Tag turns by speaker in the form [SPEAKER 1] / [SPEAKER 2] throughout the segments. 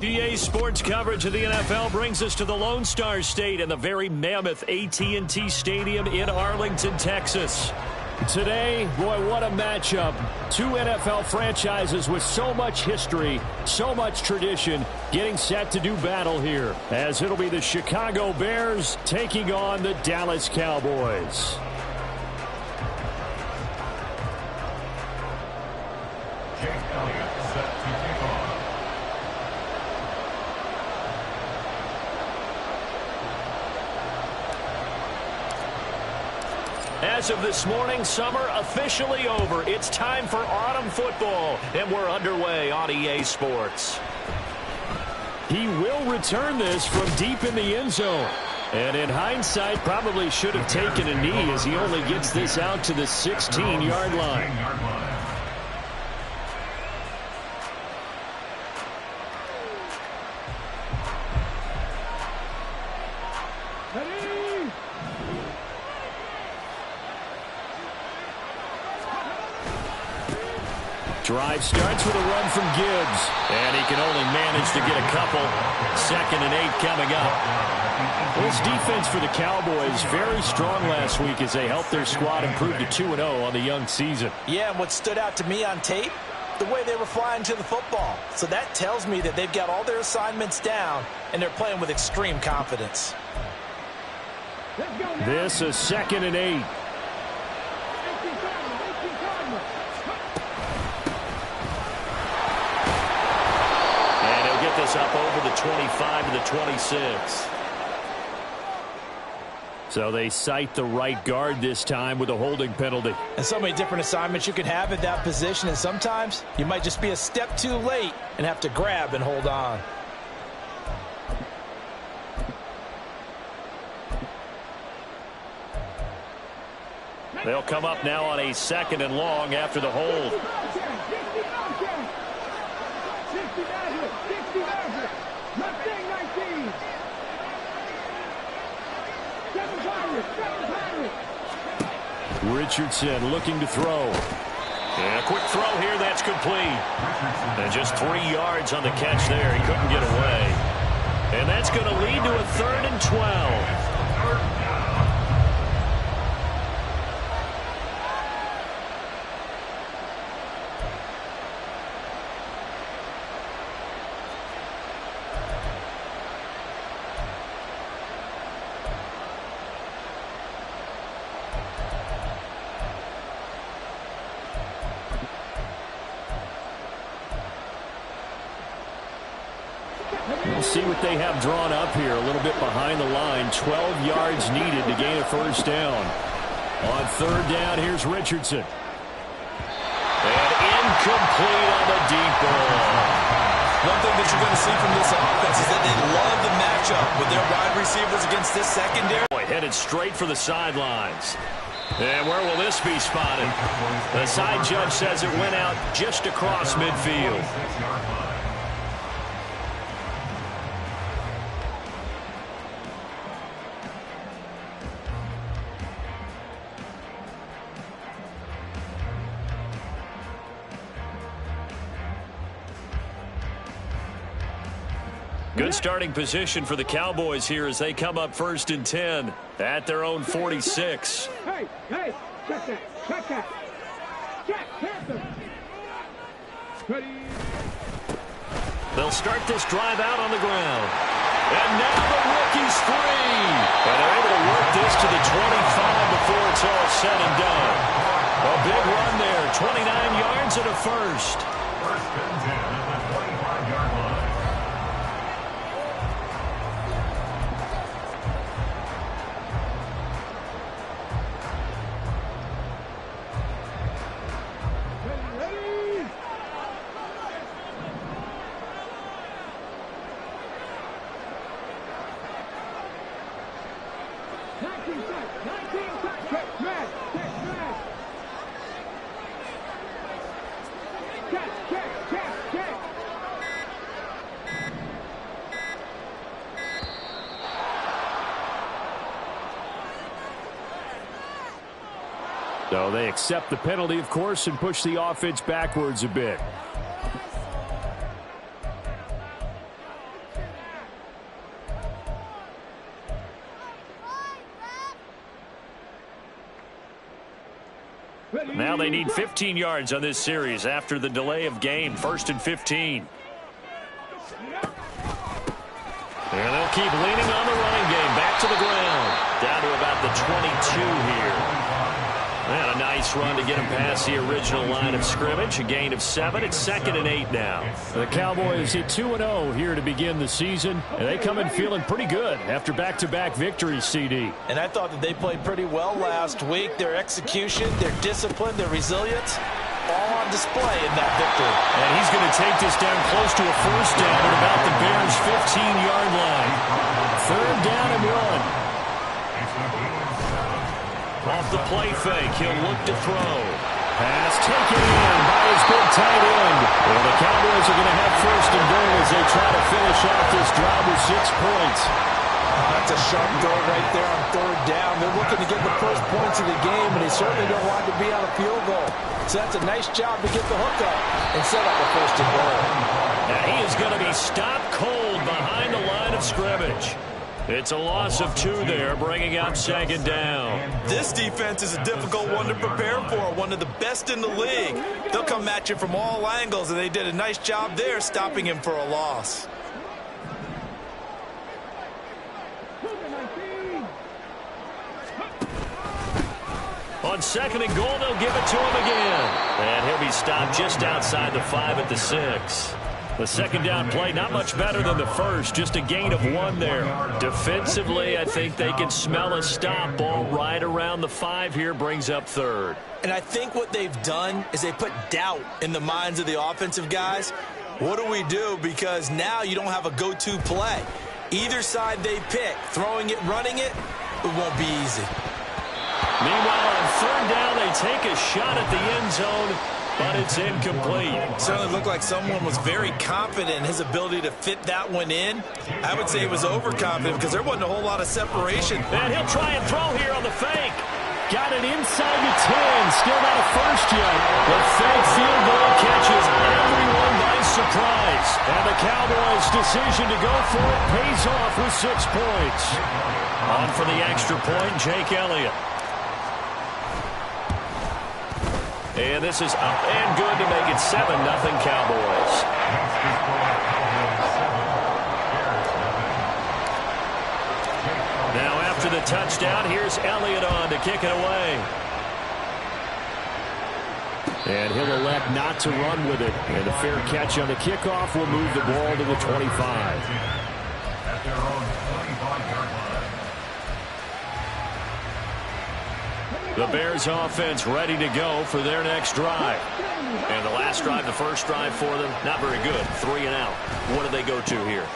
[SPEAKER 1] EA Sports coverage of the NFL brings us to the Lone Star State and the very mammoth AT&T Stadium in Arlington, Texas. Today, boy, what a matchup. Two NFL franchises with so much history, so much tradition, getting set to do battle here, as it'll be the Chicago Bears taking on the Dallas Cowboys. As of this morning, summer officially over. It's time for autumn football, and we're underway on EA Sports. He will return this from deep in the end zone. And in hindsight, probably should have taken a knee as he only gets this out to the 16-yard line. Drive starts with a run from Gibbs. And he can only manage to get a couple. 2nd and 8 coming up. This defense for the Cowboys very strong last week as they helped their squad improve to 2-0 on the young season.
[SPEAKER 2] Yeah, and what stood out to me on tape, the way they were flying to the football. So that tells me that they've got all their assignments down and they're playing with extreme confidence.
[SPEAKER 1] This is 2nd and 8. Up over the 25 to the 26. So they cite the right guard this time with a holding penalty.
[SPEAKER 2] And so many different assignments you can have at that position, and sometimes you might just be a step too late and have to grab and hold on.
[SPEAKER 1] They'll come up now on a 2nd and long after the hold. Richardson looking to throw. And a quick throw here, that's complete. And just 3 yards on the catch there. He couldn't get away. And that's going to lead to a 3rd and 12. We'll see what they have drawn up here. A little bit behind the line. 12 yards needed to gain a first down. On 3rd down, here's Richardson. And incomplete on the deep ball.
[SPEAKER 3] One thing that you're going to see from this offense is that they love the matchup with their wide receivers against this secondary.
[SPEAKER 1] Headed straight for the sidelines. And where will this be spotted? The side judge says it went out just across midfield. Good starting position for the Cowboys here as they come up 1st and 10 at their own 46.
[SPEAKER 4] Hey, check that, check that. Check, ready.
[SPEAKER 1] They'll start this drive out on the ground. And now the rookie's free. And they're able to work this to the 25 before it's all said and done. A big run there, 29 yards and a first.
[SPEAKER 5] 1st and 10 at the 25-yard line.
[SPEAKER 1] So they accept the penalty, of course, and push the offense backwards a bit. Now they need 15 yards on this series after the delay of game. 1st and 15. And they'll keep leaning on the running game. Back to the ground. Down to about the 22 here. And a nice run to get him past the original line of scrimmage. A gain of 7. It's 2nd and 8 now.
[SPEAKER 6] The Cowboys hit 2-0 here to begin the season. And they come in feeling pretty good after back-to-back victories, CD.
[SPEAKER 2] And I thought that they played pretty well last week. Their execution, their discipline, their resilience, all on display in that victory.
[SPEAKER 1] And he's going to take this down close to a 1st down at about the Bears' 15-yard line.
[SPEAKER 6] 3rd down and 1.
[SPEAKER 1] Off the play fake, he'll look to throw.
[SPEAKER 6] Pass taken in by his big tight end.
[SPEAKER 1] Well, the Cowboys are going to have 1st and goal as they try to finish off this drive with 6 points.
[SPEAKER 2] That's a sharp throw right there on 3rd down. They're looking to get the first points of the game, and they certainly don't want to be on a field goal. So that's a nice job to get the hook up and set up a 1st and goal.
[SPEAKER 1] Now he is going to be stopped cold behind the line of scrimmage. It's a loss of 2 there, bringing up 2nd down.
[SPEAKER 3] This defense is a difficult one to prepare for, one of the best in the league. They'll come at you from all angles, and they did a nice job there stopping him for a loss.
[SPEAKER 1] On 2nd and goal, they'll give it to him again. And he'll be stopped just outside the 5 at the 6. The 2nd down play, not much better than the first, just a gain of 1 there. Defensively, I think they can smell a stop. Ball right around the 5 here, brings up 3rd.
[SPEAKER 2] And I think what they've done is they put doubt in the minds of the offensive guys. What do we do? Because now you don't have a go-to play. Either side they pick, throwing it, running it, it won't be easy.
[SPEAKER 1] Meanwhile, on 3rd down, they take a shot at the end zone, but it's incomplete.
[SPEAKER 3] Certainly looked like someone was very confident in his ability to fit that one in. I would say he was overconfident because there wasn't a whole lot of separation.
[SPEAKER 1] And he'll try and throw here on the fake. Got it inside the 10. Still not a first yet. The fake field goal catches everyone by surprise. And the Cowboys' decision to go for it pays off with 6 points. On for the extra point, Jake Elliott. And this is up and good to make it 7-0 Cowboys. Now after the touchdown, here's Elliott on to kick it away.
[SPEAKER 6] And he'll elect not to run with it. And a fair catch on the kickoff will move the ball to the 25.
[SPEAKER 5] At their own 25-yard line.
[SPEAKER 1] The Bears offense ready to go for their next drive. And the last drive, the first drive for them, not very good. 3 and out. What do they go to here?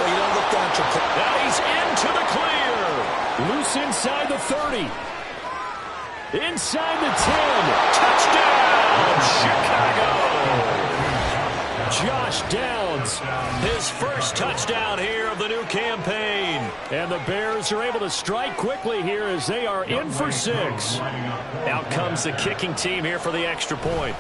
[SPEAKER 2] Well, you don't look down at your play.
[SPEAKER 1] Now he's into the clear.
[SPEAKER 6] Loose inside the 30. Inside the 10.
[SPEAKER 1] Touchdown, Chicago.
[SPEAKER 6] Josh Downs.
[SPEAKER 1] His first touchdown here of the new campaign.
[SPEAKER 6] And the Bears are able to strike quickly here as they are in for 6.
[SPEAKER 1] Out comes the kicking team here for the extra point.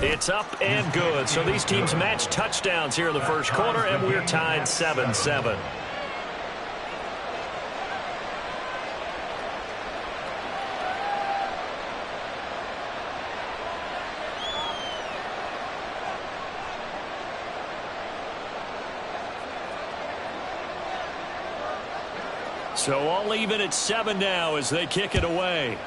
[SPEAKER 1] It's up and good. So these teams match touchdowns here in the first quarter, and we're tied 7-7. So all even at 7 now as they kick it away.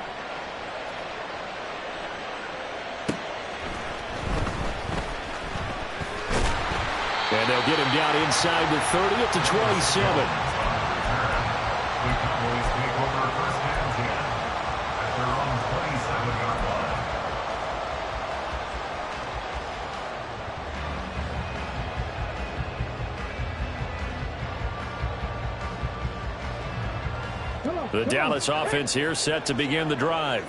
[SPEAKER 6] And they'll get him down inside the 30 at the 27.
[SPEAKER 5] The Cowboys take over 1st and 10 at their own 27-yard line.
[SPEAKER 1] The Dallas offense here set to begin the drive.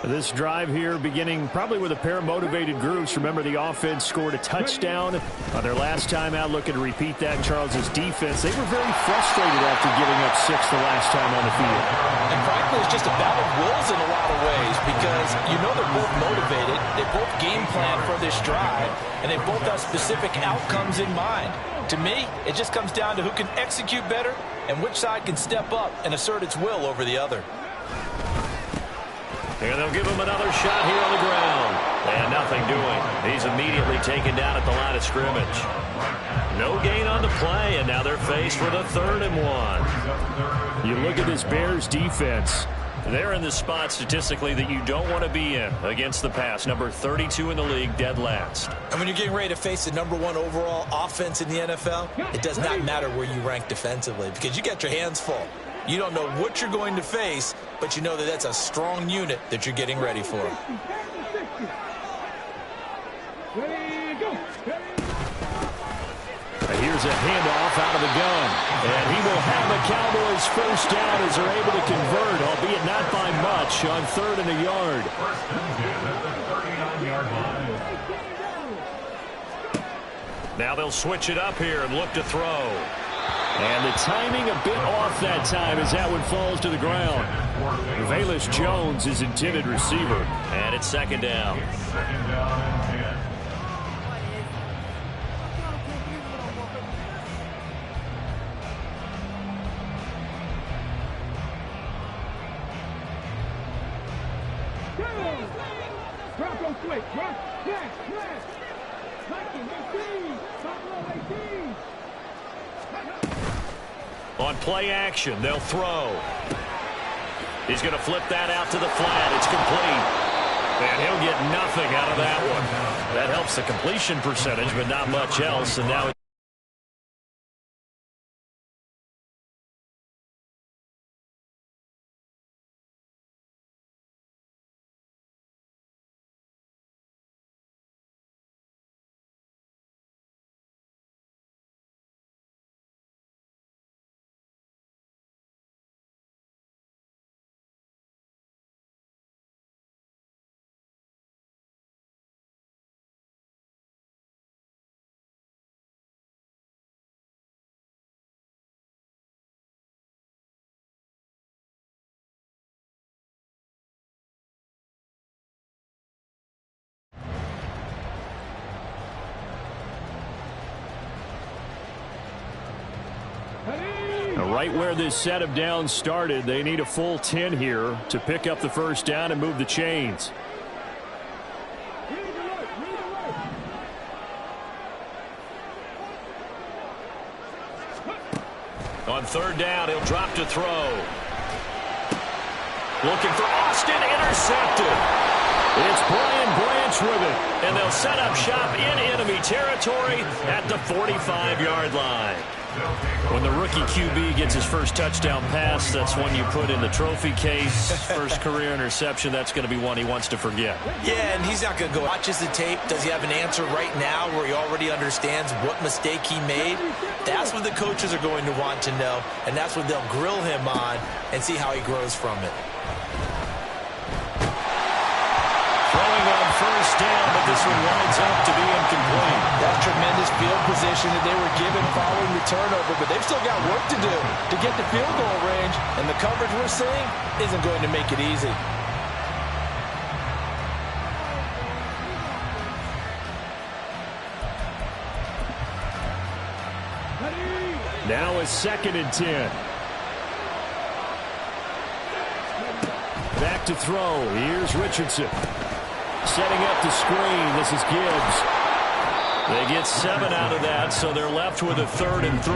[SPEAKER 6] This drive here beginning probably with a pair of motivated groups. Remember, the offense scored a touchdown on their last time out. Looking to repeat that in Charles' defense. They were very frustrated after giving up 6 the last time on the field.
[SPEAKER 2] And frankly, it's just a battle of wills in a lot of ways because you know they're both motivated. They both game plan for this drive, and they both have specific outcomes in mind. To me, it just comes down to who can execute better and which side can step up and assert its will over the other.
[SPEAKER 1] And they'll give him another shot here on the ground. And nothing doing. He's immediately taken down at the line of scrimmage. No gain on the play, and now they're faced with a 3rd and 1.
[SPEAKER 6] You look at this Bears defense. They're in the spot statistically that you don't want to be in against the pass. Number 32 in the league, dead last.
[SPEAKER 2] And when you're getting ready to face the number 1 overall offense in the NFL, it does not matter where you rank defensively because you got your hands full. You don't know what you're going to face, but you know that that's a strong unit that you're getting ready for.
[SPEAKER 6] Here's a handoff out of the gun. And he will have the Cowboys first down as they're able to convert, albeit not by much, on 3rd and a yard.
[SPEAKER 5] First and 10 at the 39-yard line.
[SPEAKER 1] Now they'll switch it up here and look to throw.
[SPEAKER 6] And the timing a bit off that time as that one falls to the ground. Velus Jones is intended receiver.
[SPEAKER 1] And it's 2nd down.
[SPEAKER 5] 2nd down and 10.
[SPEAKER 4] Drop on switch. Drop. Smash. Smash. Viking 18. Buffalo 18.
[SPEAKER 1] On play action, they'll throw. He's going to flip that out to the flat. It's complete. And he'll get nothing out of that one. That helps the completion percentage, but not much else. And now
[SPEAKER 6] right where this set of downs started, they need a full 10 here to pick up the first down and move the chains.
[SPEAKER 1] on 3rd down, he'll drop to throw. Looking for Austin, intercepted. It's Brian Branch with it, and they'll set up shop in enemy territory at the 45-yard line. When the rookie QB gets his first touchdown pass, that's one you put in the trophy case. First career interception, that's going to be one he wants to forget.
[SPEAKER 2] Yeah, and he's not going to go watches the tape. Does he have an answer right now where he already understands what mistake he made? That's what the coaches are going to want to know, and that's what they'll grill him on and see how he grows from it.
[SPEAKER 1] Throwing on first down, but this one winds up to be incomplete.
[SPEAKER 2] That's tremendous field position that they were given following the turnover, but they've still got work to do to get the field goal range, and the coverage we're seeing isn't going to make it easy.
[SPEAKER 6] Now a 2nd and 10. Back to throw. Here's Richardson. Setting up the screen. This is Gibbs. They get 7 out of that, so they're left with a 3rd and 3.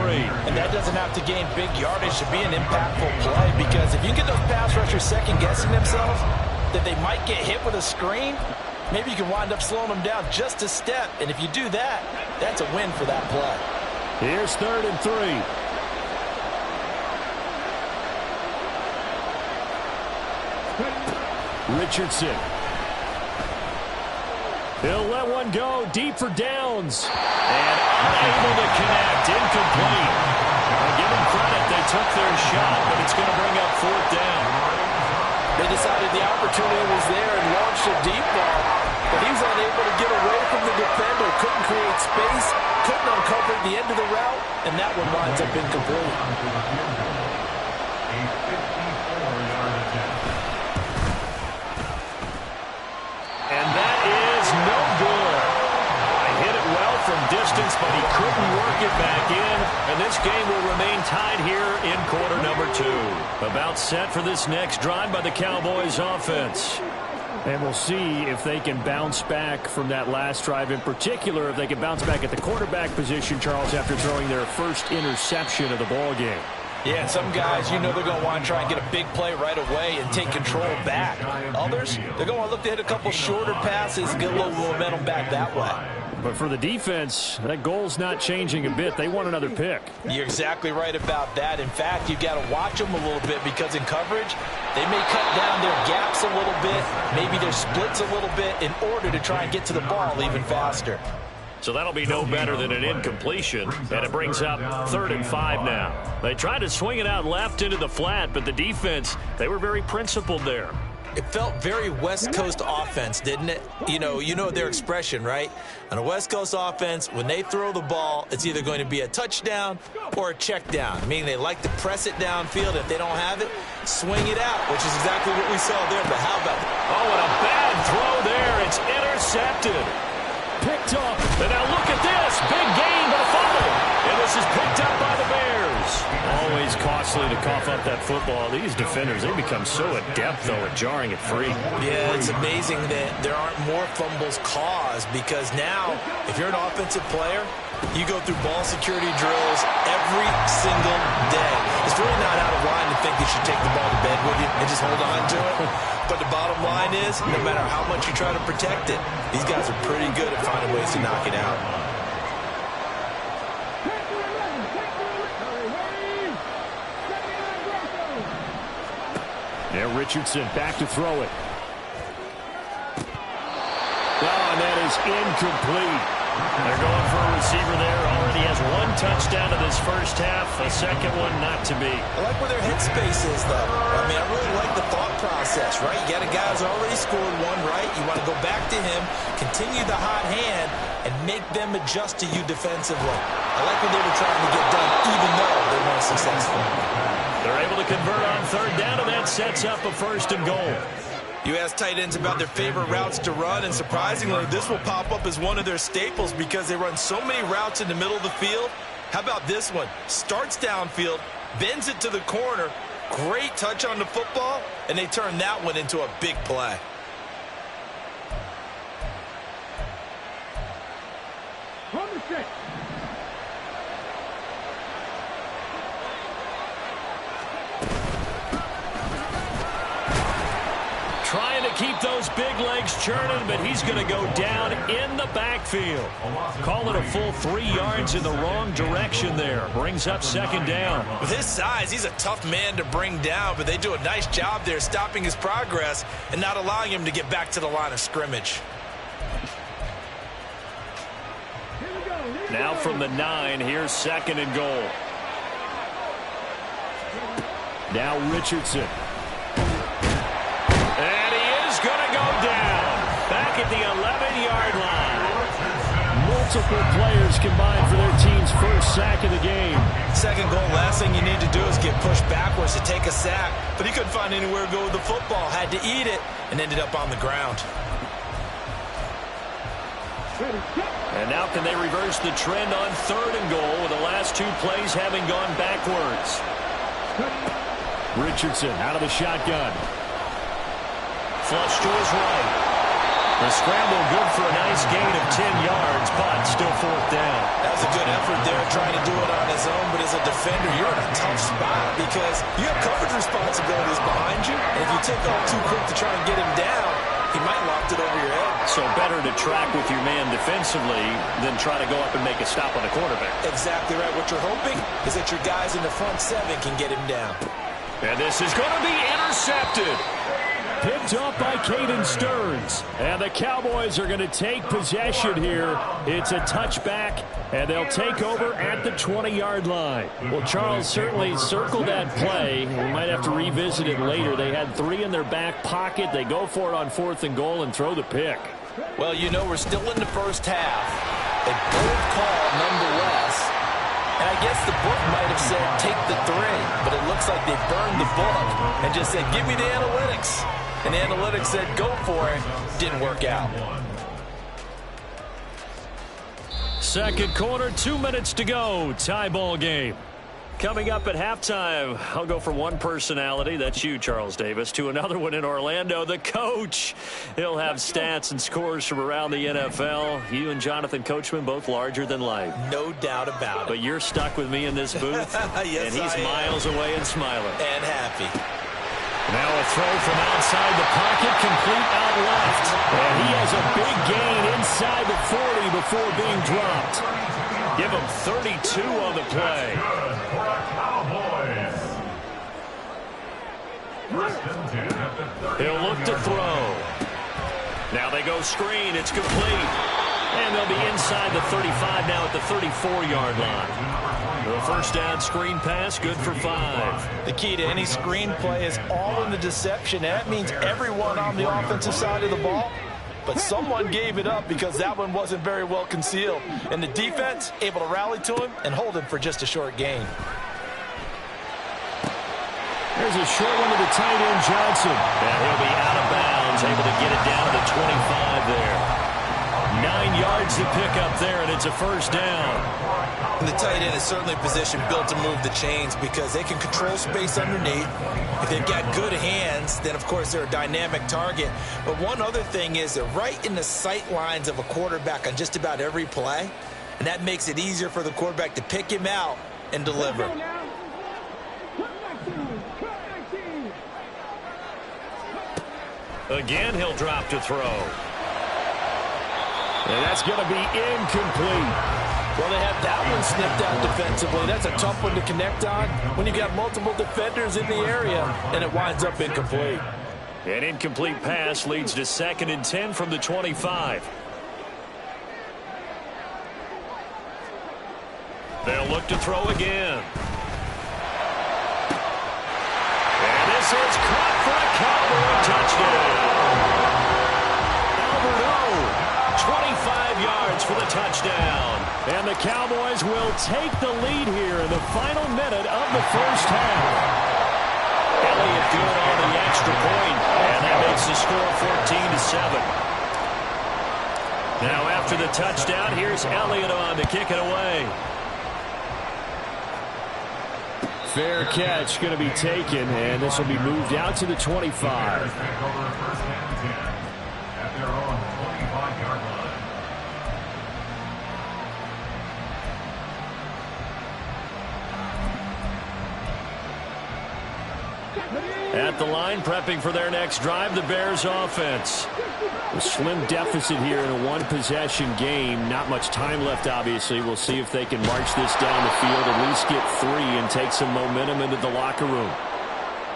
[SPEAKER 2] And that doesn't have to gain big yardage to be an impactful play, because if you get those pass rushers second-guessing themselves that they might get hit with a screen, maybe you can wind up slowing them down just a step. And if you do that, that's a win for that play.
[SPEAKER 6] Here's 3rd and 3. Richardson. He'll let one go deep for downs. And unable to connect. Incomplete. I'll give them credit. They took their shot, but it's going to bring up 4th down.
[SPEAKER 2] They decided the opportunity was there and launched a deep ball, but he was unable to get away from the defender. Couldn't create space. Couldn't uncover the end of the route, and that one winds up incomplete.
[SPEAKER 1] And that is no good. I hit it well from distance, but he couldn't work it back in. And this game will remain tied here in quarter number 2. 2. About set for this next drive by the Cowboys offense.
[SPEAKER 6] And we'll see if they can bounce back from that last drive. In particular, if they can bounce back at the quarterback position, Charles, after throwing their first interception of the ball game.
[SPEAKER 2] Yeah, and some guys, you know they're going to want to try and get a big play right away and take control back. Others, they're going to want to look to hit a couple shorter passes and get a little momentum back that way.
[SPEAKER 6] But for the defense, that goal's not changing a bit. They want another pick.
[SPEAKER 2] You're exactly right about that. In fact, you've got to watch them a little bit because in coverage, they may cut down their gaps a little bit, maybe their splits a little bit in order to try and get to the ball even faster.
[SPEAKER 1] So that'll be no better than an incompletion, and it brings up 3rd and 5 now. They tried to swing it out left into the flat, but the defense, they were very principled there.
[SPEAKER 3] It felt very West Coast offense, didn't it? You know their expression, right? On a West Coast offense, when they throw the ball, it's either going to be a touchdown or a check down, meaning they like to press it downfield. If they don't have it, swing it out, which is exactly what we saw there. But how about it?
[SPEAKER 1] Oh, and a bad throw there. It's intercepted. Picked up. And now look at this. Big gain, but a fumble. And this is picked up by the Bears.
[SPEAKER 6] Always costly to cough up that football. These defenders, they become so adept, though, at jarring it free.
[SPEAKER 3] Yeah, it's amazing that there aren't more fumbles caused because now, if you're an offensive player, you go through ball security drills every single day. It's really not out of line to think you should take the ball to bed with you and just hold on to it. But the bottom line is, no matter how much you try to protect it, these guys are pretty good at finding ways to knock it out.
[SPEAKER 6] Now Richardson back to throw it. Oh, and that is incomplete.
[SPEAKER 1] They're going for a receiver there. Already has 1 touchdown in this first half. A second one not to be.
[SPEAKER 3] I like where their headspace is, though. I mean, I really like the thought process, right? You got a guy who's already scored 1, right? You want to go back to him, continue the hot hand, and make them adjust to you defensively. I like what they were trying to get done, even though they weren't successful.
[SPEAKER 1] They're able to convert on 3rd down, and that sets up a 1st and goal.
[SPEAKER 3] You ask tight ends about their favorite routes to run, and surprisingly, this will pop up as one of their staples because they run so many routes in the middle of the field. How about this one? Starts downfield, bends it to the corner, great touch on the football, and they turn that one into a big play.
[SPEAKER 4] On the set.
[SPEAKER 1] Trying to keep those big legs churning, but he's going to go down in the backfield. Call it a full 3 yards in the wrong direction there. Brings up 2nd down.
[SPEAKER 3] With his size, he's a tough man to bring down, but they do a nice job there stopping his progress and not allowing him to get back to the line of scrimmage.
[SPEAKER 1] Now from the 9, here's 2nd and goal.
[SPEAKER 6] Now Richardson.
[SPEAKER 1] And he is going to go down. Back at the 11-yard line.
[SPEAKER 6] Multiple players combined for their team's first sack of the game.
[SPEAKER 3] 2nd goal, last thing you need to do is get pushed backwards to take a sack. But he couldn't find anywhere to go with the football. Had to eat it and ended up on the ground.
[SPEAKER 1] And now can they reverse the trend on 3rd and goal with the last 2 plays having gone backwards?
[SPEAKER 6] Richardson out of the shotgun.
[SPEAKER 1] Flush to his right. The scramble good for a nice gain of 10 yards, but still 4th down.
[SPEAKER 3] That was a good effort there, trying to do it on his own, but as a defender, you're in a tough spot because you have coverage responsibilities behind you, and if you take off too quick to try and get him down, he might loft it over your head.
[SPEAKER 1] So better to track with your man defensively than try to go up and make a stop on the quarterback.
[SPEAKER 3] Exactly right. What you're hoping is that your guys in the front 7 can get him down.
[SPEAKER 1] And this is going to be intercepted.
[SPEAKER 6] Picked up by Caden Stearns. And the Cowboys are going to take possession here. It's a touchback, and they'll take over at the 20-yard line. Well, Charles certainly circled that play. We might have to revisit it later. They had 3 in their back pocket. They go for it on 4th and goal and throw the pick.
[SPEAKER 2] Well, you know, we're still in the first half. A bold call nonetheless. And I guess the book might have said take the 3, but it looks like they burned the book and just said give me the analytics. And the analytics said go for it. Didn't work out.
[SPEAKER 1] 2nd quarter, 2 minutes to go. Tie ball game. Coming up at halftime, I'll go from one personality, that's you, Charles Davis, to another one in Orlando, the coach. He'll have stats and scores from around the NFL. You and Jonathan Coachman, both larger than life.
[SPEAKER 3] No doubt about it.
[SPEAKER 1] But you're stuck with me in this booth,
[SPEAKER 3] yes,
[SPEAKER 1] and he's miles away and smiling.
[SPEAKER 3] And happy.
[SPEAKER 1] Now a throw from outside the pocket, complete out left. And he has a big gain inside the 40 before being dropped. Give him 32 on the play. He'll look to throw. Now they go screen. It's complete. And they'll be inside the 35 now at the 34-yard line. The first down screen pass, good for 5.
[SPEAKER 2] The key to any screen play is all in the deception. That means everyone on the offensive side of the ball. But someone gave it up because that one wasn't very well concealed. And the defense able to rally to him and hold him for just a short gain.
[SPEAKER 1] There's a short one to the tight end, Johnson. And he'll be out of bounds, able to get it down to the 25 there. 9 yards to pick up there, and it's a first down.
[SPEAKER 3] And the tight end is certainly a position built to move the chains because they can control space underneath. If they've got good hands, then, of course, they're a dynamic target. But one other thing is they're right in the sight lines of a quarterback on just about every play, and that makes it easier for the quarterback to pick him out and deliver.
[SPEAKER 1] Again, he'll drop to throw. And that's going to be incomplete.
[SPEAKER 2] Well, they have that one snipped out defensively. That's a tough one to connect on when you got multiple defenders in the area, and it winds up incomplete.
[SPEAKER 1] An incomplete pass leads to 2nd and 10 from the 25. They'll look to throw again. And this is caught for a Cowboy touchdown. Albert O, 25 yards for the touchdown. And the Cowboys will take the lead here in the final minute of the first half. Elliott good on the extra point, and that makes the score 14-7. Now after the touchdown, here's Elliott on to kick it away. Fair catch going to be taken, and this will be moved out to the 25. At the line, prepping for their next drive, the Bears offense. A slim deficit here in a one-possession game. Not much time left, obviously. We'll see if they can march this down the field, at least get 3 and take some momentum into the locker room.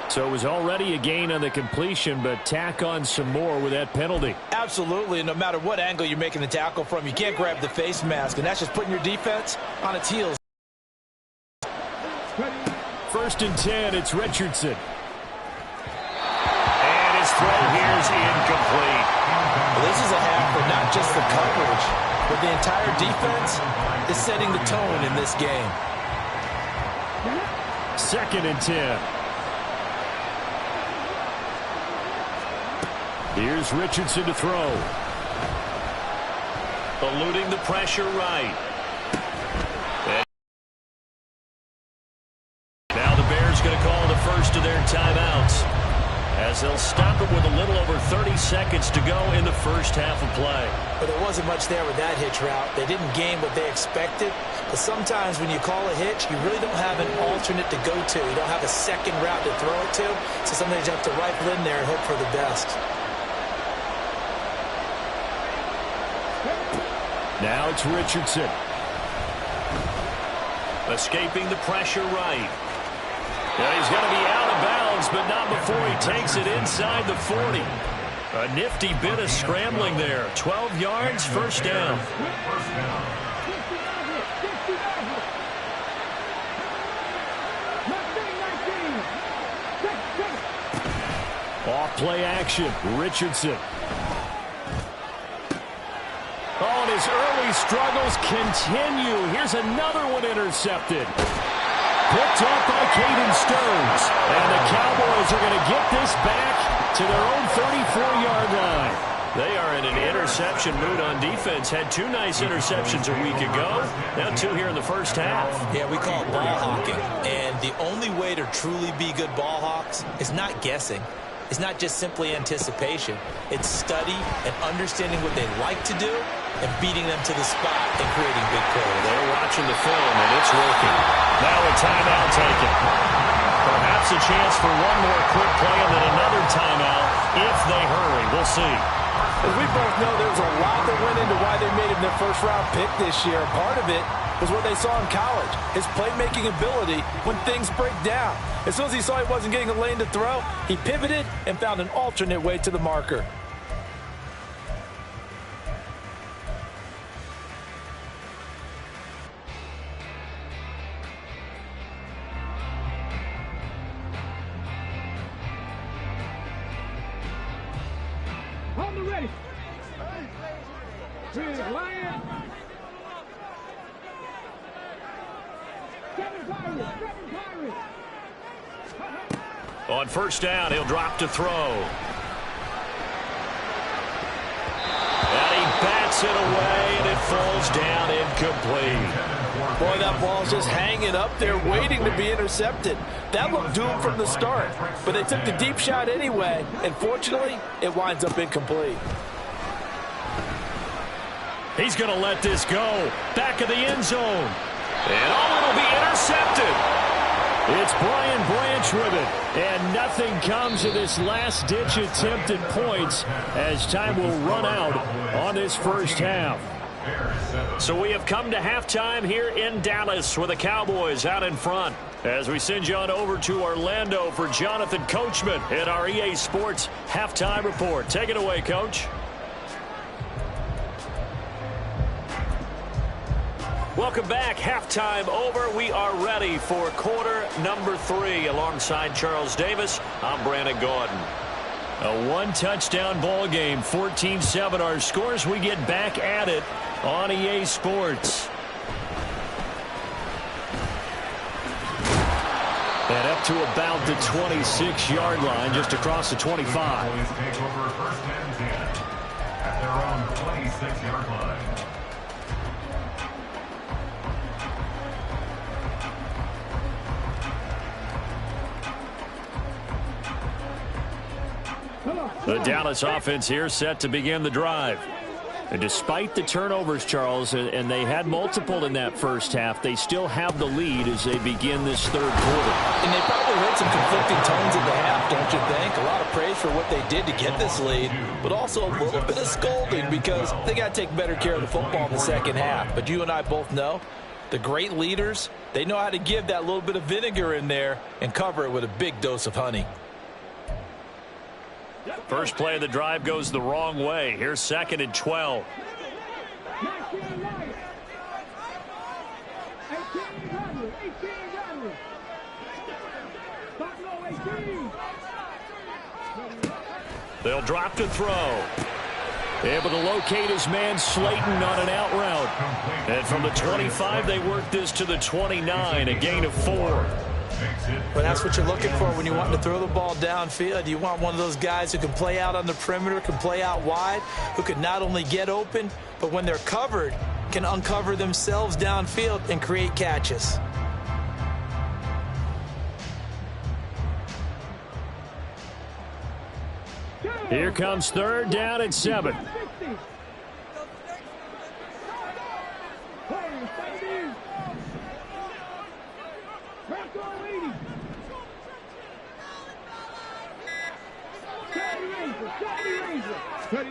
[SPEAKER 1] So it was already a gain on the completion, but tack on some more with that penalty.
[SPEAKER 2] Absolutely, and no matter what angle you're making the tackle from, you can't grab the face mask, and that's just putting your defense on its heels.
[SPEAKER 1] 1st and 10, it's Richardson. His throw here is incomplete.
[SPEAKER 2] Well, this is a half for not just the coverage, but the entire defense is setting the tone in this game.
[SPEAKER 1] 2nd and 10. Here's Richardson to throw. Eluding the pressure right. And now the Bears going to call the first of their timeouts, as they'll stop it with a little over 30 seconds to go in the first half of play.
[SPEAKER 3] But there wasn't much there with that hitch route. They didn't gain what they expected. But sometimes when you call a hitch, you really don't have an alternate to go to. You don't have a second route to throw it to. So sometimes you have to rifle in there and hope for the best.
[SPEAKER 1] Now it's Richardson. Escaping the pressure right. Yeah, he's going to be out of bounds, but not before he takes it inside the 40. A nifty bit of scrambling there. 12 yards, first down. Off play action, Richardson. Oh, and his early struggles continue. Here's another one intercepted. Picked up by Caden Stearns. And the Cowboys are going to get this back to their own 34-yard line. They are in an interception mood on defense. Had 2 nice interceptions a week ago. Now 2 here in the first half.
[SPEAKER 3] Yeah, we call it ball hawking. And the only way to truly be good ball hawks is not guessing. It's not just simply anticipation. It's study and understanding what they like to do and beating them to the spot and creating big plays.
[SPEAKER 1] They're watching the film, and it's working. Now a timeout taken. Perhaps a chance for one more quick play and then another timeout if they hurry. We'll see.
[SPEAKER 2] As we both know, there's a lot that went into why they made him their first-round pick this year. Part of it was what they saw in college, his playmaking ability when things break down. As soon as he saw he wasn't getting a lane to throw, he pivoted and found an alternate way to the marker.
[SPEAKER 4] On the ready. Lion. Seven Pirates.
[SPEAKER 1] On first down, he'll drop to throw. And he bats it away, and it falls down incomplete.
[SPEAKER 2] Boy, that ball's just hanging up there waiting to be intercepted. That looked doomed from the start, but they took the deep shot anyway, and fortunately, it winds up incomplete.
[SPEAKER 1] He's going to let this go. Back of the end zone. And it'll be intercepted. It's Brian Branch with it. And nothing comes of this last-ditch attempt at points as time will run out on this first half. So we have come to halftime here in Dallas with the Cowboys out in front. As we send you on over to Orlando for Jonathan Coachman at our EA Sports Halftime Report. Take it away, Coach. Welcome back. Halftime over. We are ready for quarter number 3 alongside Charles Davis. I'm Brandon Gaudin. A one-touchdown ball game, 14-7 our scores. We get back at it on EA Sports. And up to about the 26-yard line, just across the 25.
[SPEAKER 5] Boys take over first and 10 at their own 26-yard line.
[SPEAKER 1] The Dallas offense here set to begin the drive. And despite the turnovers, Charles, and they had multiple in that first half, they still have the lead as they begin this third quarter.
[SPEAKER 3] And they probably heard some conflicting tones at the half, don't you think? A lot of praise for what they did to get this lead, but also a little bit of scolding because they got to take better care of the football in the second half. But you and I both know the great leaders, they know how to give that little bit of vinegar in there and cover it with a big dose of honey.
[SPEAKER 1] First play of the drive goes the wrong way. Here's 2nd and 12. They'll drop to throw. Able to locate his man Slayton on an out route. And from the 25, they work this to the 29, a gain of 4.
[SPEAKER 3] Well, that's what you're looking for when you want to throw the ball downfield. You want one of those guys who can play out on the perimeter, can play out wide, who can not only get open, but when they're covered, can uncover themselves downfield and create catches.
[SPEAKER 1] Here comes 3rd down and 7.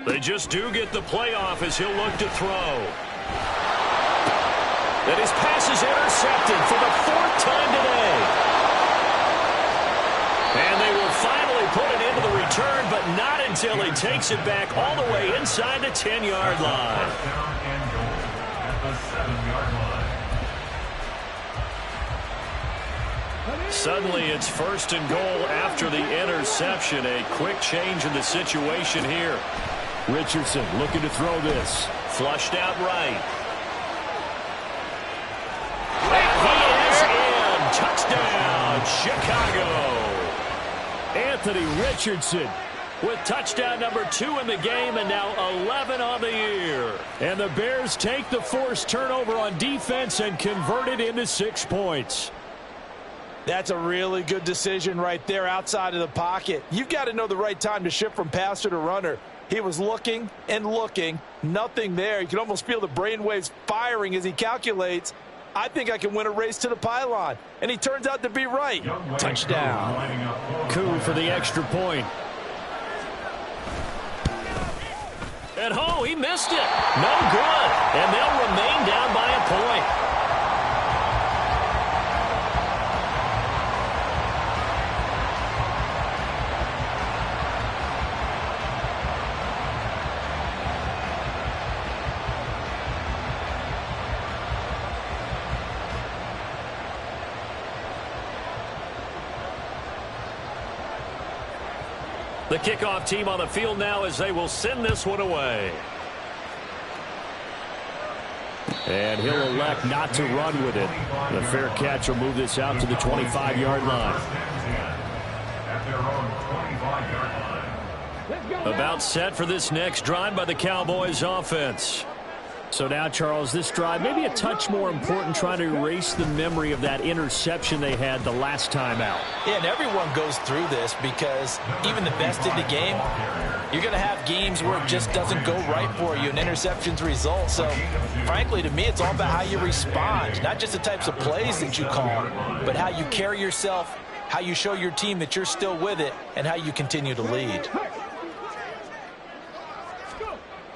[SPEAKER 1] They just do get the playoff as he'll look to throw. And his pass is intercepted for the 4th time today. And they will finally put it into the return, but not until he takes it back all the way inside the 10-yard line.
[SPEAKER 5] At the 7-yard line.
[SPEAKER 1] Suddenly it's 1st and goal after the interception. A quick change in the situation here.
[SPEAKER 6] Richardson looking to throw this.
[SPEAKER 1] Flushed out right. He is in. Touchdown, Chicago.
[SPEAKER 6] Anthony Richardson
[SPEAKER 1] with touchdown number 2 in the game and now 11 on the year. And the Bears take the forced turnover on defense and convert it into 6 points.
[SPEAKER 2] That's a really good decision right there outside of the pocket. You've got to know the right time to shift from passer to runner. He was looking and looking, nothing there. You can almost feel the brainwaves firing as he calculates, I think I can win a race to the pylon. And he turns out to be right. Touchdown.
[SPEAKER 1] Coup for the extra point. And he missed it. No good. And they'll remain down by a point. The kickoff team on the field now as they will send this one away. And he'll elect not to run with it. The fair catch will move this out to the 25-yard line. About set for this next drive by the Cowboys offense. So now, Charles, this drive maybe a touch more important, trying to erase the memory of that interception they had the last time out.
[SPEAKER 2] Yeah, and everyone goes through this because even the best in the game, you're going to have games where it just doesn't go right for you, and interceptions result. So, frankly, to me, it's all about how you respond, not just the types of plays that you call, but how you carry yourself, how you show your team that you're still with it, and how you continue to lead.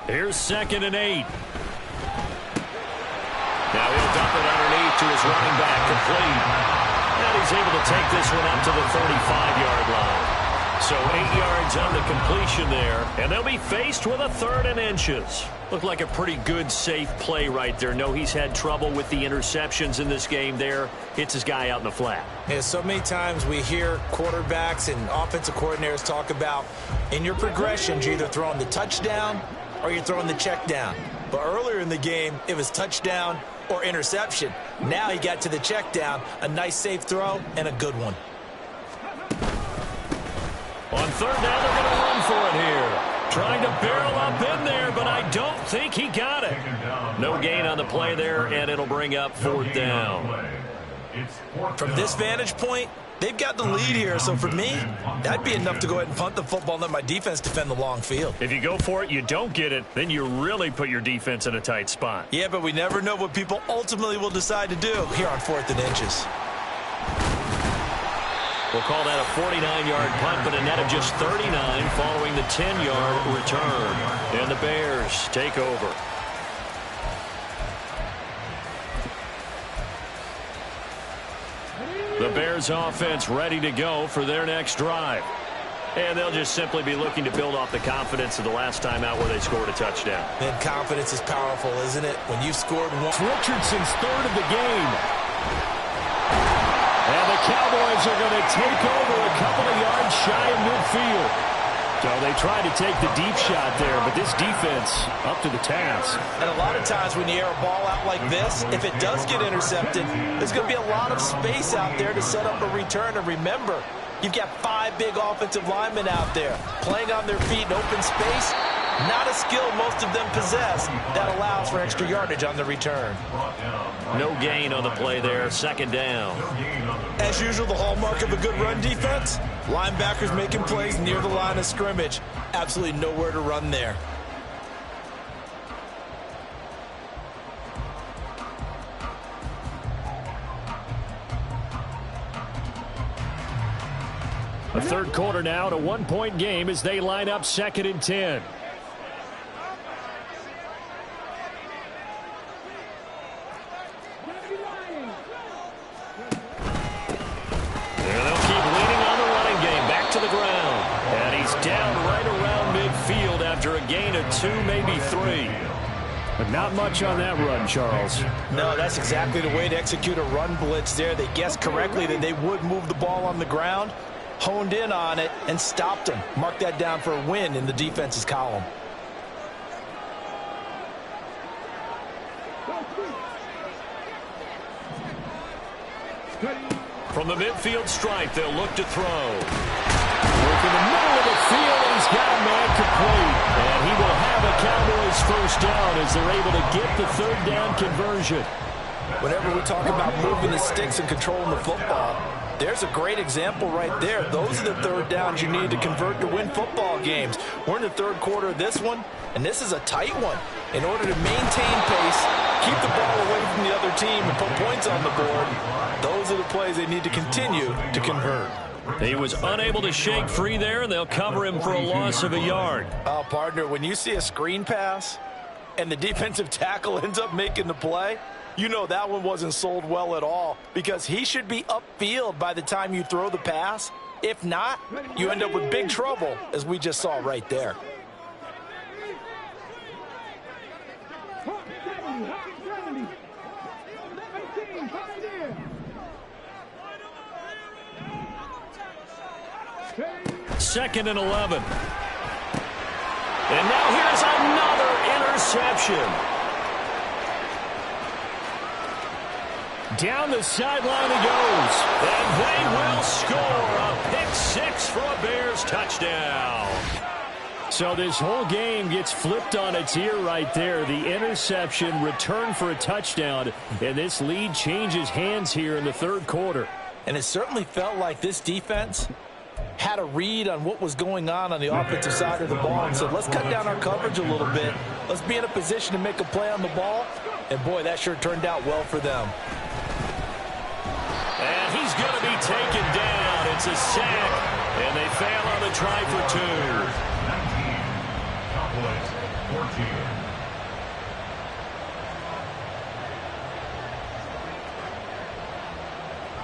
[SPEAKER 1] Here's 2nd and 8. Now he'll dump it underneath to his running back, complete. And he's able to take this one up to the 35-yard line. So 8 yards on the completion there, and they'll be faced with a 3rd and inches. Looked like a pretty good, safe play right there. No, he's had trouble with the interceptions in this game there. Hits his guy out in the flat.
[SPEAKER 3] Yeah, so many times we hear quarterbacks and offensive coordinators talk about in your progressions, you're either throwing the touchdown or you're throwing the check down. But earlier in the game, it was touchdown or interception. Now he got to the check down, a nice safe throw, and a good one.
[SPEAKER 1] On 3rd down, they're going to run for it here. Trying to barrel up in there, but I don't think he got it. No gain on the play there, and it'll bring up 4th down.
[SPEAKER 3] From this vantage point, they've got the lead here, so for me, that'd be enough to go ahead and punt the football and let my defense defend the long field.
[SPEAKER 1] If you go for it, you don't get it, then you really put your defense in a tight spot.
[SPEAKER 3] Yeah, but we never know what people ultimately will decide to do here on 4th and inches.
[SPEAKER 1] We'll call that a 49-yard punt, but a net of just 39 following the 10-yard return. And the Bears take over. The Bears offense ready to go for their next drive. And they'll just simply be looking to build off the confidence of the last time out where they scored a touchdown.
[SPEAKER 3] And confidence is powerful, isn't it? When you've scored one.
[SPEAKER 1] Richardson's 3rd of the game. And the Cowboys are going to take over a couple of yards shy of midfield. So they tried to take the deep shot there, but this defense up to the task.
[SPEAKER 3] And a lot of times when you air a ball out like this, if it does get intercepted, there's going to be a lot of space out there to set up a return. And remember, you've got 5 big offensive linemen out there playing on their feet in open space. Not a skill most of them possess that allows for extra yardage on the return.
[SPEAKER 1] No gain on the play there. 2nd down.
[SPEAKER 3] As usual, the hallmark of a good run defense, linebackers making plays near the line of scrimmage. Absolutely nowhere to run there.
[SPEAKER 1] The 3rd quarter now, a 1-point game as they line up 2nd and 10. Gain of 2, maybe 3. But not much on that run, Charles.
[SPEAKER 3] No, that's exactly the way to execute a run blitz there. They guessed correctly that they would move the ball on the ground, honed in on it, and stopped them. Mark that down for a win in the defense's column.
[SPEAKER 1] From the midfield stripe, they'll look to throw. Work in the middle of the field, and He's got a man complete, and he will have a Cowboys first down as they're able to get the third down conversion.
[SPEAKER 2] Whenever we talk about moving the sticks and controlling the football, there's a great example right there. Those are the third downs you need to convert to win football games. We're in the third quarter of this one, and this is a tight one. In order to maintain pace, keep the ball away from the other team, and put points on the board, those are the plays they need to continue to convert.
[SPEAKER 1] He was unable to shake free there, and they'll cover him for a loss of a yard.
[SPEAKER 2] Oh, partner, when you see a screen pass and the defensive tackle ends up making the play, you know that one wasn't sold well at all, because he should be upfield by the time you throw the pass. If not, you end up with big trouble, as we just saw right there.
[SPEAKER 1] Second and 11. And now here's another interception. Down the sideline he goes. And they will score a pick-6 for a Bears touchdown. So this whole game gets flipped on its ear right there. The interception, return for a touchdown, and this lead changes hands here in the third quarter.
[SPEAKER 2] And it certainly felt like this defense had a read on what was going on the offensive side of the ball and said, let's cut down our coverage a little bit. Let's be in a position to make a play on the ball. And, boy, that sure turned out well for them.
[SPEAKER 1] And he's going to be taken down. It's a sack, and they fail on the try for 2.
[SPEAKER 5] 19. Cowboys 14.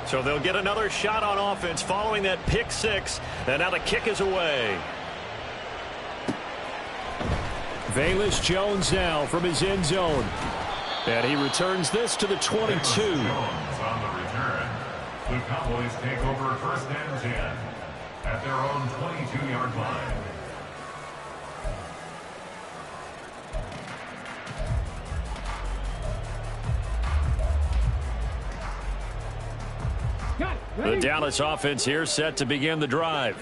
[SPEAKER 1] So they'll get another shot on offense following that pick-6, and now the kick is away. Velus Jones now from his end zone. And he returns this to the 22.
[SPEAKER 5] Jones on the return. The Cowboys take over first and 10 at their own 22-yard line.
[SPEAKER 1] The Dallas offense here set to begin the drive.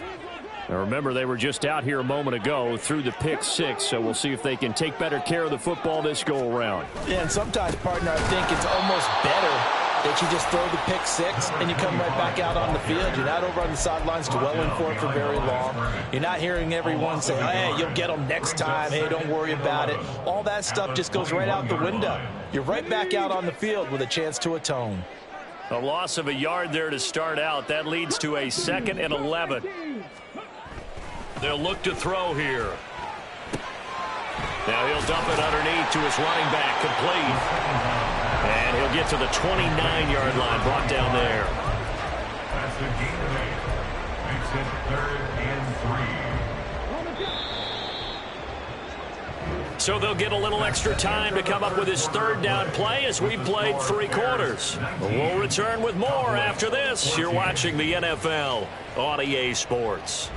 [SPEAKER 1] Now remember, they were just out here a moment ago through the pick-6, so we'll see if they can take better care of the football this go-around.
[SPEAKER 2] Yeah, and sometimes, partner, I think it's almost better that you just throw the pick-6 and you come right back out on the field. You're not over on the sidelines dwelling for it for very long. You're not hearing everyone say, hey, you'll get them next time. Hey, don't worry about it. All that stuff just goes right out the window. You're right back out on the field with a chance to atone.
[SPEAKER 1] A loss of a yard there to start out. That leads to a 2nd and 11. They'll look to throw here. Now he'll dump it underneath to his running back, complete. And he'll get to the 29-yard line, brought down there.
[SPEAKER 5] That's the game of 8. Makes it 3rd and 3.
[SPEAKER 1] So they'll get a little extra time to come up with his third down play as we've played 3 quarters. We'll return with more after this. You're watching the NFL on EA Sports.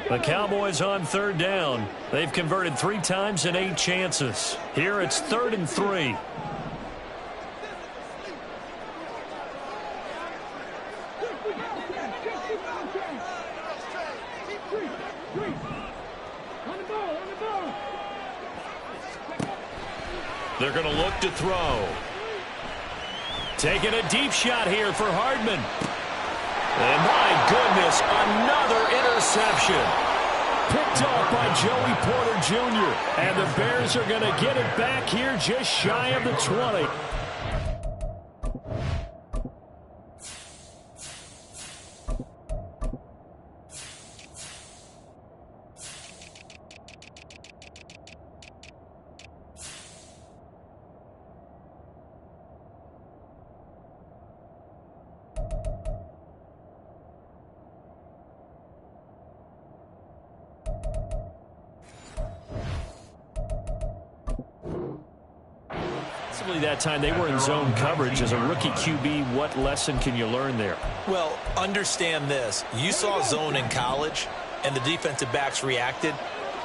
[SPEAKER 1] The Cowboys on third down. They've converted 3 times in 8 chances. Here it's 3rd and 3. They're going to look to throw. Taking a deep shot here for Hardman. And my goodness, another interception. Picked off by Joey Porter Jr. And the Bears are going to get it back here just shy of the 20. That time they were in zone coverage. As a rookie QB, what lesson can you learn there?
[SPEAKER 3] Well, understand this. You saw zone in college. and the defensive backs reacted,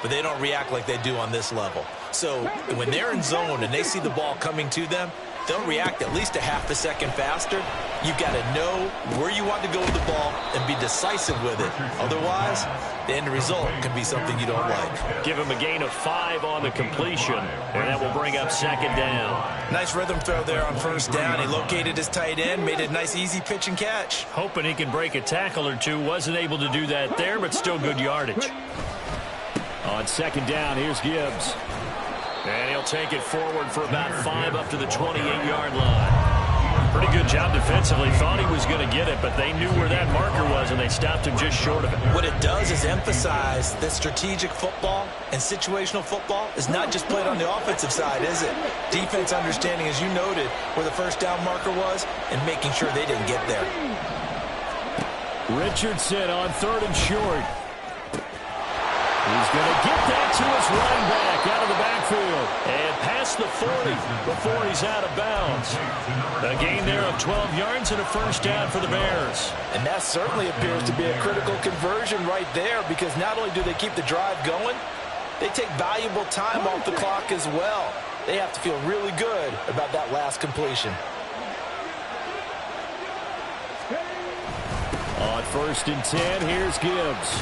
[SPEAKER 3] but they don't react like they do on this level. So when they're in zone and they see the ball coming to them, they'll react at least a half a second faster. You've got to know where you want to go with the ball and be decisive with it. Otherwise, the end result can be something you don't like.
[SPEAKER 1] Give him a gain of 5 on the completion, and that will bring up second down.
[SPEAKER 3] Nice rhythm throw there on first down. He located his tight end, made a nice easy pitch and catch.
[SPEAKER 1] Hoping he can break a tackle or two. Wasn't able to do that there, but still good yardage. On second down, here's Gibbs. And he'll take it forward for about 5 up to the 28-yard line. Pretty good job defensively. Thought he was going to get it, but they knew where that marker was, and they stopped him just short of it.
[SPEAKER 3] What it does is emphasize that strategic football and situational football is not just played on the offensive side, is it? Defense understanding, as you noted, where the first down marker was and making sure they didn't get there.
[SPEAKER 1] Richardson on 3rd and short. He's going to get that to his running back out of the backfield. And past the 40 before he's out of bounds. A gain there of 12 yards and a first down for the Bears.
[SPEAKER 2] And that certainly appears to be a critical conversion right there, because not only do they keep the drive going, they take valuable time off the clock as well. They have to feel really good about that last completion.
[SPEAKER 1] On 1st and 10, here's Gibbs.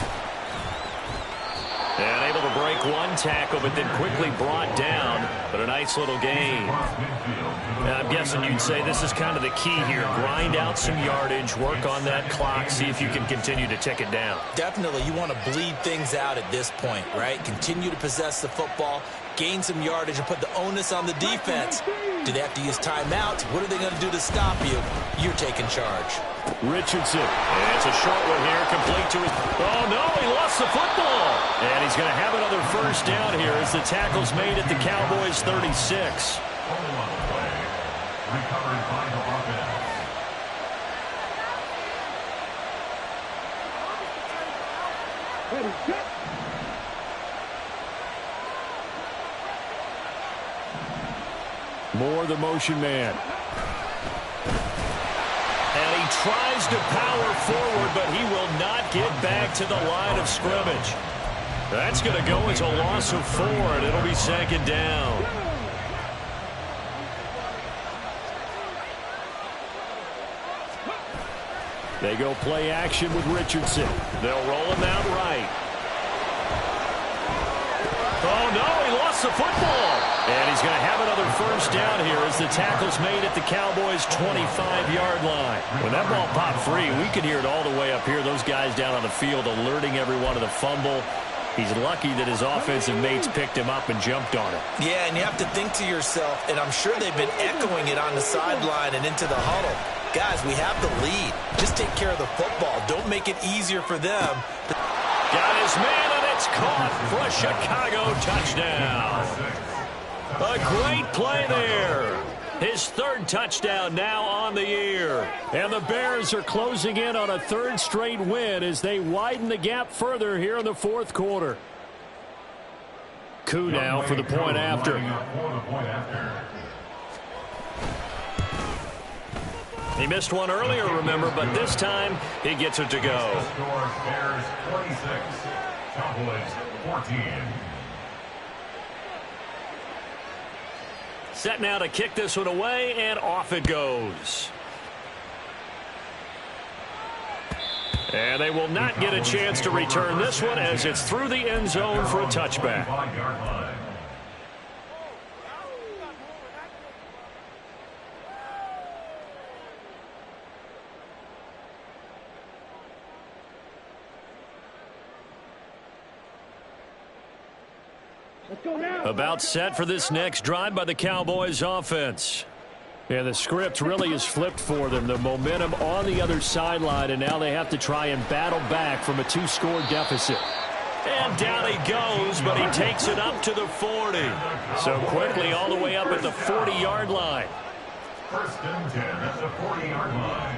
[SPEAKER 1] And able to break one tackle, but then quickly brought down. But a nice little gain. I'm guessing you'd say this is kind of the key here. Grind out some yardage, work on that clock, see if you can continue to tick it down.
[SPEAKER 3] Definitely, you want to bleed things out at this point, right? Continue to possess the football, gain some yardage, and put the onus on the defense. Do they have to use timeouts? What are they going to do to stop you? You're taking charge.
[SPEAKER 1] Richardson. And it's a short one here, complete to his... Oh, no, he lost the football. And he's going to have another first down here as the tackle's made at the Cowboys' 36.
[SPEAKER 5] Only one play. Recovered by the offense.
[SPEAKER 4] Ready, set.
[SPEAKER 1] Moore, the motion man. And he tries to power forward, but he will not get back to the line of scrimmage. That's going to go as a loss of 4, and it'll be second down. They go play action with Richardson. They'll roll him out right. Oh, no, he lost the football. And he's going to have another first down here as the tackle's made at the Cowboys' 25-yard line. When that ball popped free, we could hear it all the way up here. Those guys down on the field alerting everyone of the fumble. He's lucky that his offensive mates picked him up and jumped on him.
[SPEAKER 3] Yeah, and you have to think to yourself, and I'm sure they've been echoing it on the sideline and into the huddle. Guys, we have the lead. Just take care of the football. Don't make it easier for them.
[SPEAKER 1] Got his man, and it's caught for a Chicago touchdown. A great play there. His 3rd touchdown now on the year. And the Bears are closing in on a 3rd straight win as they widen the gap further here in the 4th quarter. Koo now for the point after. He missed one earlier, remember, but this time he gets it to go.
[SPEAKER 5] Bears 26, Cowboys 14.
[SPEAKER 1] Set now to kick this one away, and off it goes. And they will not get a chance to return this one as it's through the end zone for a touchback.
[SPEAKER 4] Let's go now.
[SPEAKER 1] About set for this next drive by the Cowboys offense. And the script really is flipped for them. The momentum on the other sideline, and now they have to try and battle back from a 2-score deficit. And down he goes, but he takes it up to the 40. So quickly all the way up at the 40-yard line.
[SPEAKER 5] 1st and 10 at the 40-yard line.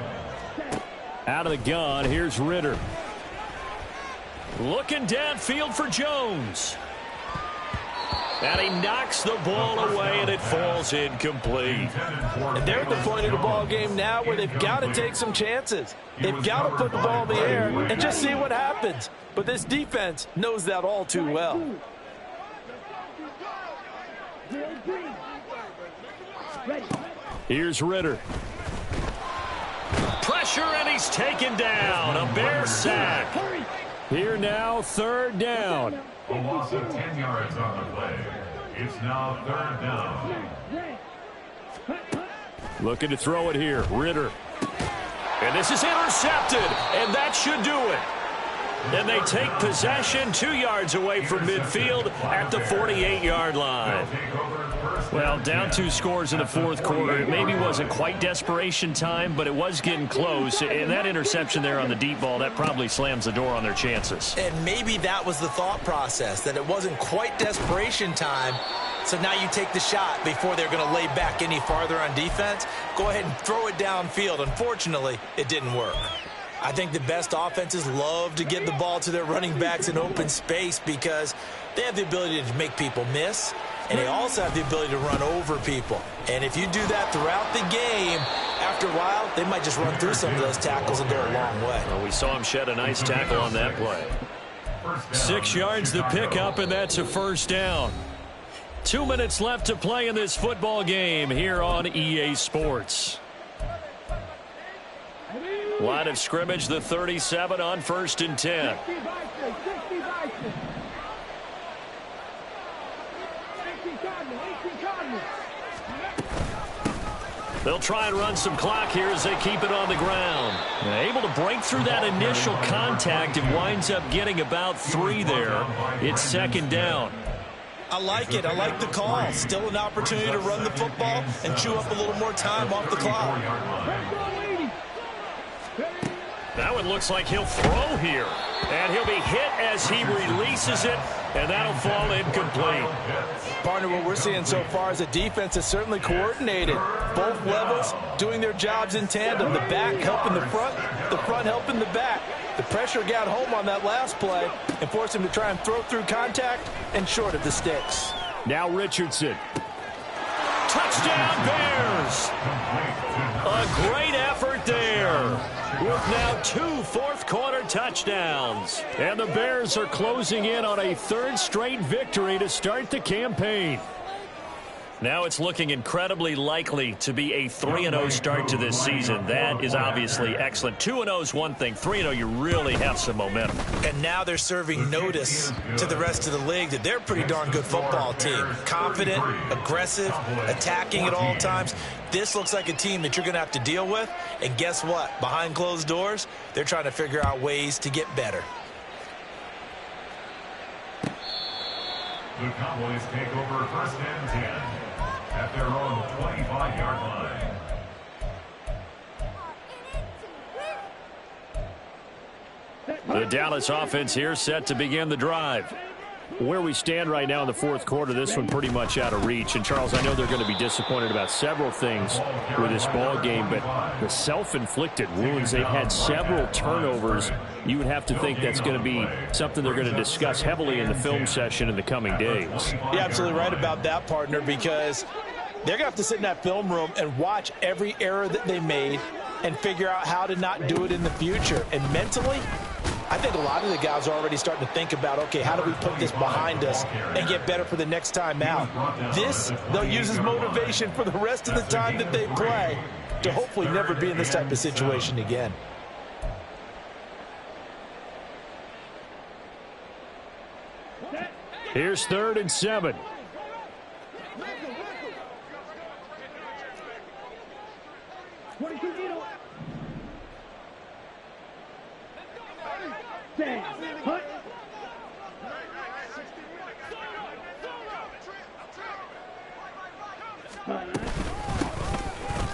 [SPEAKER 1] Out of the gun, here's Ritter. Looking downfield for Jones. And he knocks the ball away, and it falls incomplete.
[SPEAKER 2] And they're at the point of the ball game now where they've got to take some chances. They've got to put the ball in the air and just see what happens. But this defense knows that all too well.
[SPEAKER 6] Here's Ritter.
[SPEAKER 1] Pressure, and he's taken down. A Bear sack.
[SPEAKER 6] Here now, third down.
[SPEAKER 5] A loss of 10 yards on the play. It's now third down.
[SPEAKER 6] Looking to throw it here. Ritter.
[SPEAKER 1] And this is intercepted, and that should do it. And they take possession 2 yards away from midfield at the 48-yard line.
[SPEAKER 6] Well, down 2 scores in the fourth quarter. It maybe wasn't quite desperation time, but it was getting close. And that interception there on the deep ball, that probably slams the door on their chances.
[SPEAKER 3] And maybe that was the thought process, that it wasn't quite desperation time. So now you take the shot before they're going to lay back any farther on defense. Go ahead and throw it downfield. Unfortunately, it didn't work. I think the best offenses love to get the ball to their running backs in open space because they have the ability to make people miss, and they also have the ability to run over people. And if you do that throughout the game, after a while, they might just run through some of those tackles and go a long way.
[SPEAKER 1] Well, we saw him shed a nice tackle on that play. 6 yards the pickup, and that's a first down. 2 minutes left to play in this football game here on EA Sports. Line of scrimmage, the 37 on 1st and 10. They'll try and run some clock here as they keep it on the ground. Able to break through that initial contact and winds up getting about 3 there. It's second down.
[SPEAKER 3] I like it. I like the call. Still an opportunity to run the football and chew up a little more time off the clock.
[SPEAKER 1] That one looks like he'll throw here. And he'll be hit as he releases it, and that'll fall incomplete.
[SPEAKER 2] Partner, what we're seeing so far is the defense is certainly coordinated. Both levels doing their jobs in tandem. The back helping the front helping the back. The pressure got home on that last play and forced him to try and throw through contact and short of the sticks.
[SPEAKER 6] Now Richardson.
[SPEAKER 1] Touchdown Bears! A great effort there, with now 2 fourth-quarter touchdowns.
[SPEAKER 6] And the Bears are closing in on a 3rd straight victory to start the campaign.
[SPEAKER 1] Now it's looking incredibly likely to be a 3-0 start to this season. That is obviously excellent. 2-0 is one thing. 3-0, you really have some momentum.
[SPEAKER 3] And now they're serving notice to the rest of the league that they're a pretty darn good football team. Confident, aggressive, attacking at all times. This looks like a team that you're going to have to deal with. And guess what? Behind closed doors, they're trying to figure out ways to get better.
[SPEAKER 5] The Cowboys take over 1st and 10 at their own 25-yard line.
[SPEAKER 6] The Dallas offense here set to begin the drive. Where we stand right now in the fourth quarter, this one pretty much out of reach. And, Charles, I know they're going to be disappointed about several things with this ball game, but the self-inflicted wounds, they've had several turnovers. You would have to think that's going to be something they're going to discuss heavily in the film session in the coming days.
[SPEAKER 2] You're absolutely right about that, partner, because they're going to have to sit in that film room and watch every error that they made and figure out how to not do it in the future. And mentally, I think a lot of the guys are already starting to think about, okay, how do we put this behind us and get better for the next time out? This, they'll use as motivation for the rest of the time that they play to hopefully never be in this type of situation again.
[SPEAKER 6] Here's 3rd and 7.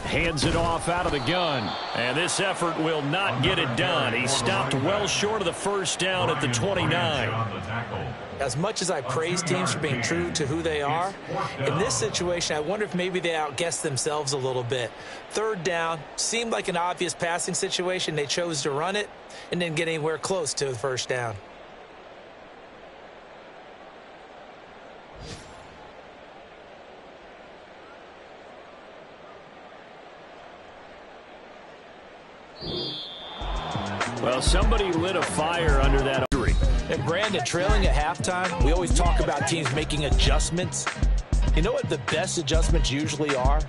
[SPEAKER 6] Hands it off out of the gun.
[SPEAKER 1] And this effort will not get it done. He stopped well short of the first down at the 29.
[SPEAKER 3] As much as I praise teams for being true to who they are, in this situation, I wonder if maybe they outguessed themselves a little bit. 3rd down, seemed like an obvious passing situation. They chose to run it and didn't get anywhere close to the first down.
[SPEAKER 6] Well, somebody lit a fire under that injury.
[SPEAKER 2] And Brandon, trailing at halftime, we always talk about teams making adjustments. You know what the best adjustments usually are?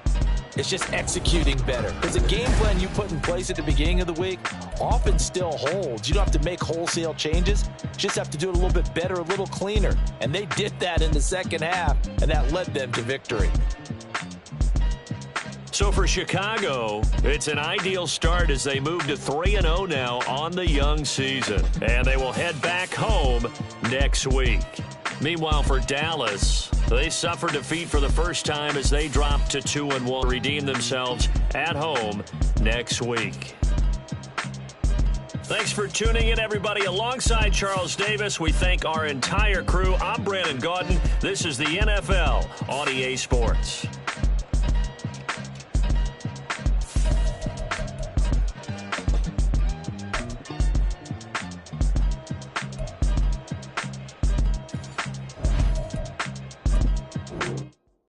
[SPEAKER 2] It's just executing better. Because the game plan you put in place at the beginning of the week often still holds. You don't have to make wholesale changes. You just have to do it a little bit better, a little cleaner. And they did that in the second half, and that led them to victory.
[SPEAKER 1] So for Chicago, it's an ideal start as they move to 3-0 now on the young season. And they will head back home next week. Meanwhile, for Dallas, they suffered defeat for the first time as they dropped to 2-1, redeem themselves at home next week. Thanks for tuning in, everybody. Alongside Charles Davis, we thank our entire crew. I'm Brandon Gaudin. This is the NFL on EA Sports.